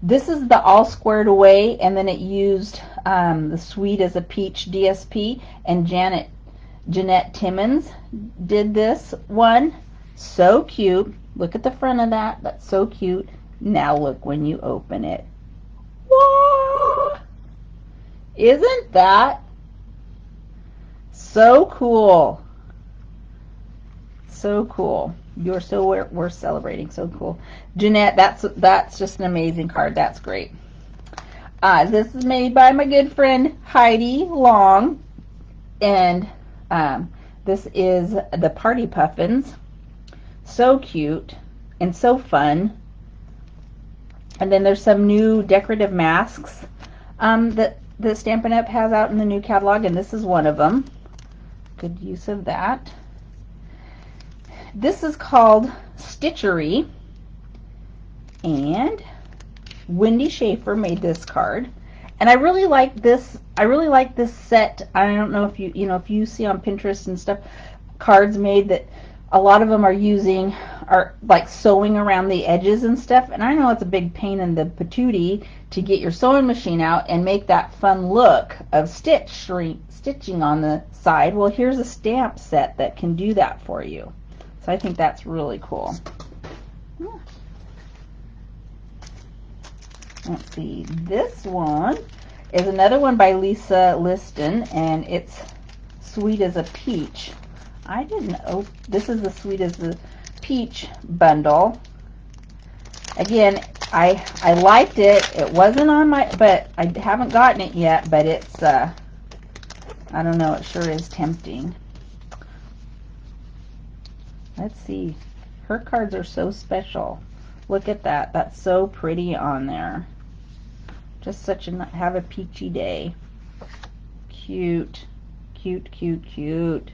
This is the All Squared Away, and then it used the Sweet as a Peach DSP, and Jeanette Timmons did this one. So cute. Look at the front of that. That's so cute. Now look when you open it. Whoa! Isn't that so cool? So cool. You're so we're celebrating. So cool. Jeanette, that's just an amazing card. That's great. This is made by my good friend Heidi Long, and this is the Party Puffins. So cute and so fun. And then there's some new decorative masks that Stampin' Up! Has out in the new catalog, and this is one of them. Good use of that. This is called Stitchery, and Wendy Schaefer made this card, and I really like this. I really like this set. I don't know if if you see on Pinterest and stuff, cards made that a lot of them are like sewing around the edges and stuff, and I know it's a big pain in the patootie to get your sewing machine out and make that fun look of stitching on the side. Well, here's a stamp set that can do that for you. So I think that's really cool. Let's see, this one is another one by Lisa Liston, and it's Sweet as a Peach. I didn't know. This is the Sweet as a Peach bundle. Again, I liked it. It wasn't on my, but I haven't gotten it yet, but it's, I don't know, it sure is tempting. Let's see. Her cards are so special. Look at that. That's so pretty on there. Just such a, have a peachy day. Cute. Cute, cute, cute.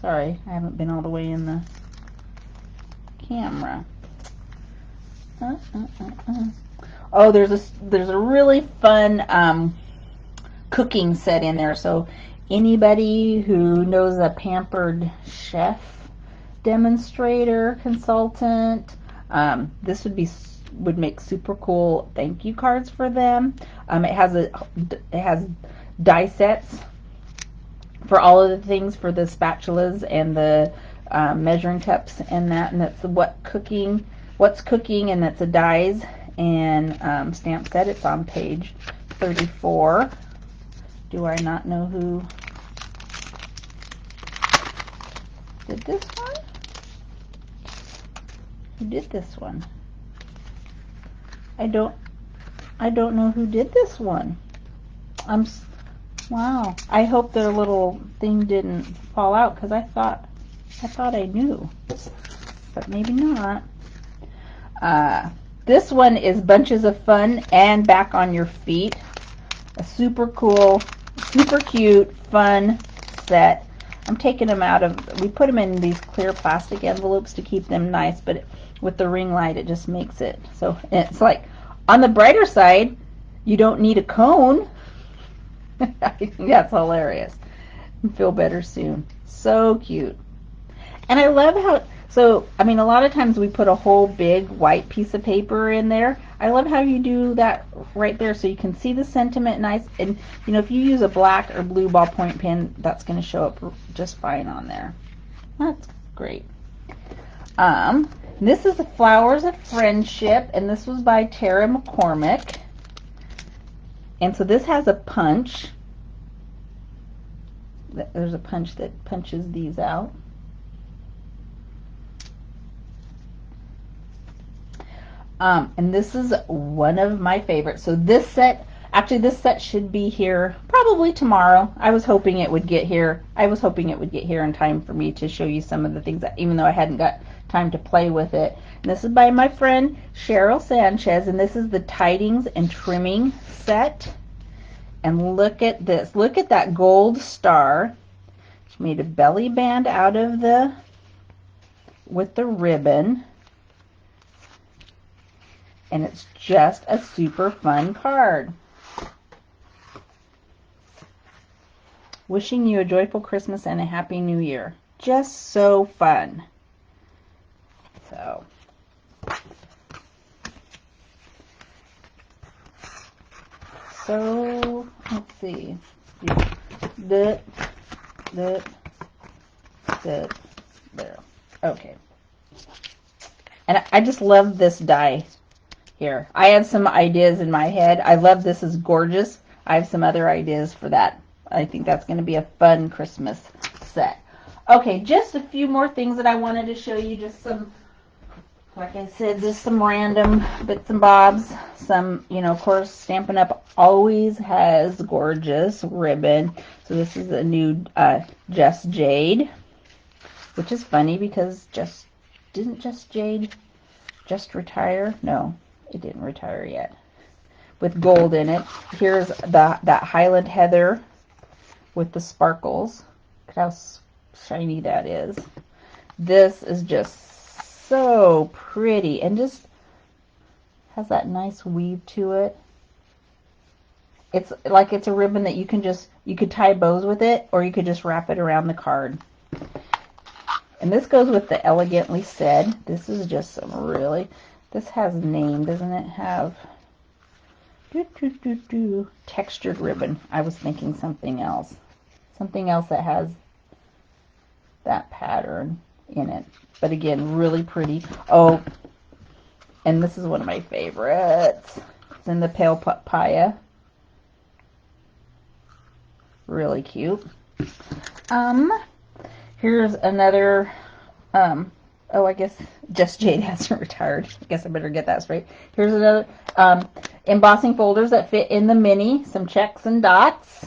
Sorry, I haven't been all the way in the camera. Oh, there's a really fun cooking set in there. So anybody who knows a Pampered Chef demonstrator consultant, this would make super cool thank you cards for them. It has die sets for all of the things, for the spatulas and the measuring cups and that, and that's what's cooking, and that's a dies and stamp set. It's on page 34. Do I not know who did this one? Who did this one? I don't know who did this one. Wow. I hope their little thing didn't fall out, because I thought I knew, but maybe not. This one is Bunches of Fun and Back on Your Feet. A super cool, super cute, fun set. I'm taking them out of, we put them in these clear plastic envelopes to keep them nice, but with the ring light it just makes it so, it's like, on the brighter side, you don't need a cone. I think that's hilarious. Feel better soon. So cute. And I love how, so, I mean, a lot of times we put a whole big white piece of paper in there. I love how you do that right there, so you can see the sentiment nice. And, if you use a black or blue ballpoint pen, that's going to show up just fine on there. That's great. This is the Flowers of Friendship, and this was by Tara McCormick. And so this has a punch. There's a punch that punches these out. And this is one of my favorites. So this set should be here probably tomorrow. I was hoping it would get here. In time for me to show you some of the things, that, even though I hadn't got time to play with it. And this is by my friend Cheryl Sanchez, and this is the Tidings and Trimming set. And look at this. Look at that gold star. She made a belly band out of with the ribbon. And it's just a super fun card. Wishing you a joyful Christmas and a happy new year. Just so fun. So let's see. There. Okay. And I just love this die here. I have some ideas in my head. I love this. Is gorgeous. I have some other ideas for that. I think that's going to be a fun Christmas set. Okay, just a few more things that I wanted to show you. Just some, like I said, just some random bits and bobs. Some, of course, Stampin' Up! Always has gorgeous ribbon. So this is a new Just Jade, which is funny because didn't Just Jade just retire? No, it didn't retire yet. With gold in it. Here's that Highland Heather with the sparkles. Look how shiny that is. This is just so pretty and just has that nice weave to it. It's like it's a ribbon that you could tie bows with it, or you could just wrap it around the card. And this goes with the Elegantly Said. This is just some really, this has name, doesn't it? Have textured ribbon. I was thinking something else. Something else that has that pattern in it. But again, really pretty. Oh, and this is one of my favorites. It's in the Pale Papaya. Really cute. Here's another, oh, I guess Just Jade hasn't retired. I guess I better get that straight. Here's another embossing folders that fit in the mini. Some checks and dots.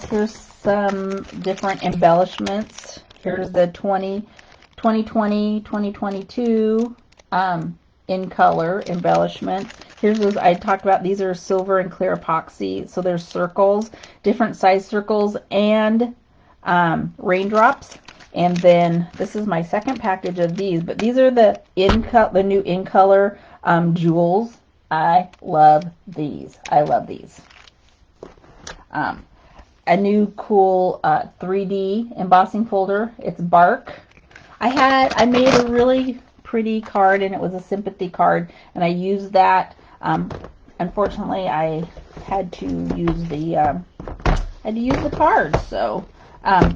Here's some different embellishments. Here's the 2020, 2022 in color embellishments. Here's those I talked about. These are silver and clear epoxy. So there's circles, different size circles, and raindrops. And then this is my second package of these, but these are the new in color jewels. I love these. I love these. A new cool 3D embossing folder. It's bark. I made a really pretty card, and it was a sympathy card, and I used that. Unfortunately, I had to use the card. So if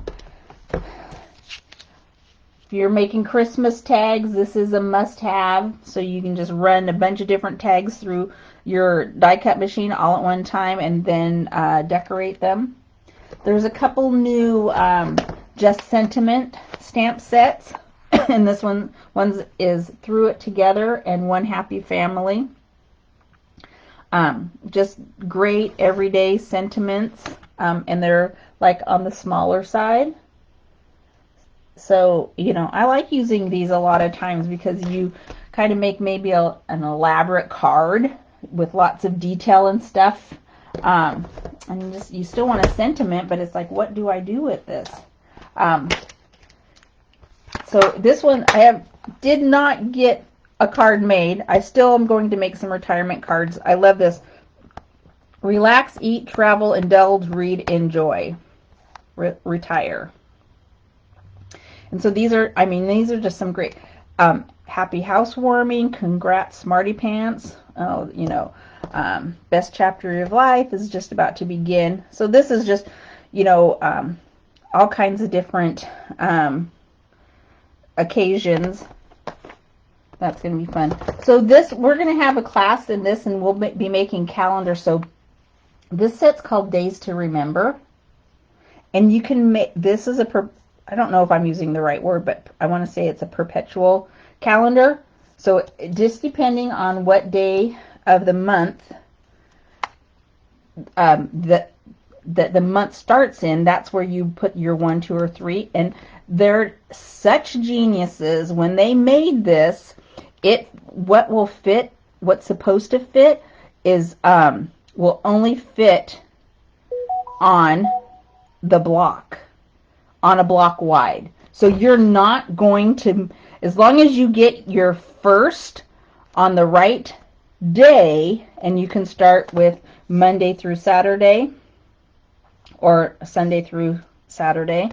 you're making Christmas tags, this is a must-have. So you can just run a bunch of different tags through your die cut machine all at one time, and then decorate them. There's a couple new Just Sentiment stamp sets, and this one is Through It Together and One Happy Family. Just great everyday sentiments, and they're like on the smaller side. So, I like using these a lot of times because you kind of make maybe an elaborate card with lots of detail and stuff. And you still want a sentiment, but it's like, what do I do with this? So this one, did not get a card made. I still am going to make some retirement cards. I love this. Relax, eat, travel, indulge, read, enjoy. Retire. And so these are just some great, happy housewarming, congrats Smarty Pants, best chapter of your life is just about to begin. So this is just, all kinds of different occasions. That's going to be fun. So we're going to have a class in this, and we'll be making calendars. So this set's called Days to Remember. And you can make, this is I don't know if I'm using the right word, but I want to say it's a perpetual calendar. So just depending on what day of the month that the month starts in, that's where you put your 1, 2, or 3. And they're such geniuses. When they made this, what's supposed to fit is will only fit on the block, on a block wide. So you're not going to, as long as you get your first on the right day, and you can start with Monday through Saturday or Sunday through Saturday.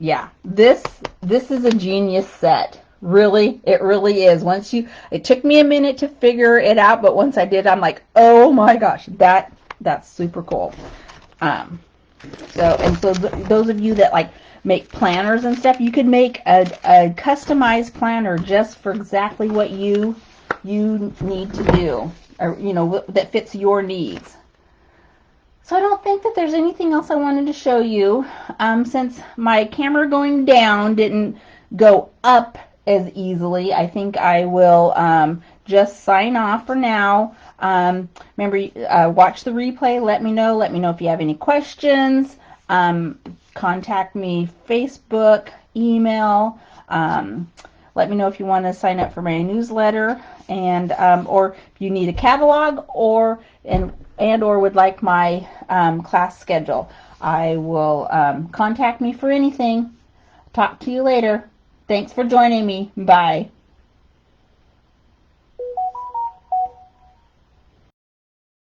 Yeah, this is a genius set. Really, it really is. It took me a minute to figure it out, but once I did, I'm like, oh my gosh, that's super cool. So those of you that like make planners and stuff, you could make a customized planner just for exactly what you need to do, or that fits your needs. So I don't think that there's anything else I wanted to show you. Since my camera going down didn't go up as easily, I think I will just sign off for now. Remember, watch the replay. Let me know if you have any questions. Contact me Facebook, email. Let me know if you want to sign up for my newsletter, and or if you need a catalog, or would like my class schedule. I will contact me for anything. Talk to you later. Thanks for joining me. Bye.